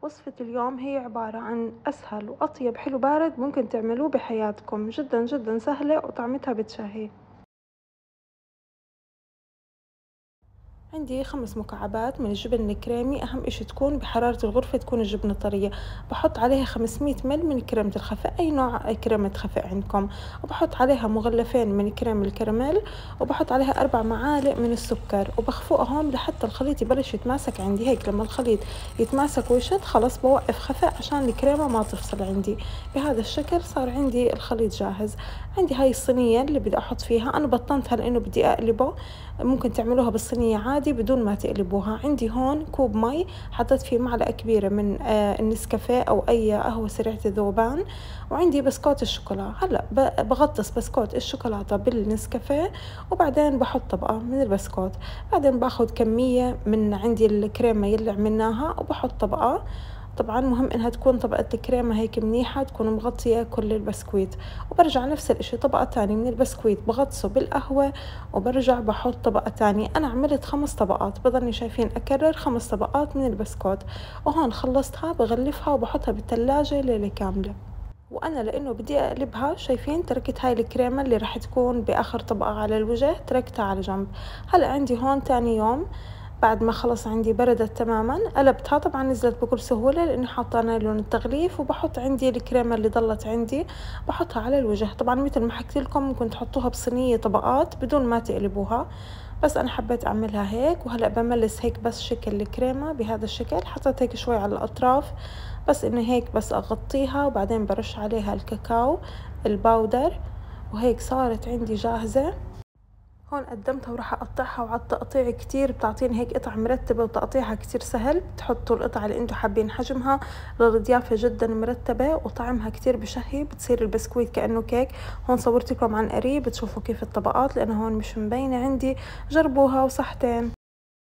وصفة اليوم هي عبارة عن أسهل وأطيب حلو بارد ممكن تعملوه بحياتكم، جدا جدا سهلة وطعمتها بتشهي. عندي 5 مكعبات من الجبن الكريمي، أهم إشي تكون بحرارة الغرفة، تكون الجبنة طرية. بحط عليها 500 مل من كريمة الخفق، أي نوع كريمة خفق عندكم، وبحط عليها مغلفين من كريم الكراميل، وبحط عليها 4 معالق من السكر، وبخفقهم لحتى الخليط يبلش يتماسك عندي. هيك لما الخليط يتماسك ويشد خلاص بوقف خفق عشان الكريمة ما تفصل عندي. بهذا الشكل صار عندي الخليط جاهز. عندي هاي الصينية اللي بدي أحط فيها، أنا بطنتها لأنه بدي أقلبه. ممكن تعملوها بالصينية عادي بدون ما تقلبوها. عندي هون كوب مي حطيت فيه معلقة كبيرة من النسكافيه أو أي قهوة سريعة الذوبان، وعندي بسكوت الشوكولا. هلأ بغطس بسكوت الشوكولاتة بالنسكافيه، وبعدين بحط طبقة من البسكوت. بعدين باخد كمية من عندي الكريمة يلي عملناها وبحط طبقة. طبعا مهم انها تكون طبقة الكريمة هيك منيحة، تكون مغطية كل البسكويت. وبرجع نفس الاشي طبقة تانية من البسكويت بغطسه بالقهوة، وبرجع بحط طبقة تانية. أنا عملت 5 طبقات، بضلني شايفين أكرر 5 طبقات من البسكوت. وهون خلصتها بغلفها وبحطها بالثلاجة ليلة كاملة. وأنا لأنه بدي أقلبها شايفين تركت هاي الكريمة اللي راح تكون بآخر طبقة على الوجه، تركتها على جنب. هلأ عندي هون تاني يوم بعد ما خلص عندي بردت تماما، قلبتها. طبعا نزلت بكل سهولة لأني حاطة نايلون التغليف، وبحط عندي الكريمة اللي ضلت عندي بحطها على الوجه. طبعا مثل ما حكيت لكم ممكن تحطوها بصينية طبقات بدون ما تقلبوها، بس أنا حبيت أعملها هيك. وهلأ بملس هيك بس شكل الكريمة بهذا الشكل، حطيت هيك شوي على الأطراف بس إنه هيك بس أغطيها، وبعدين برش عليها الكاكاو الباودر، وهيك صارت عندي جاهزة. هون قدمتها وراح أقطعها، وعلى التقطيع كتير بتعطيني هيك قطع مرتبة، وتقطيعها كتير سهل. بتحطوا القطع اللي انتوا حابين حجمها للضيافة جدا مرتبة، وطعمها كتير بشهي. بتصير البسكويت كأنه كيك. هون صورت لكم عن قريب تشوفوا كيف الطبقات لأنه هون مش مبينة عندي. جربوها وصحتين.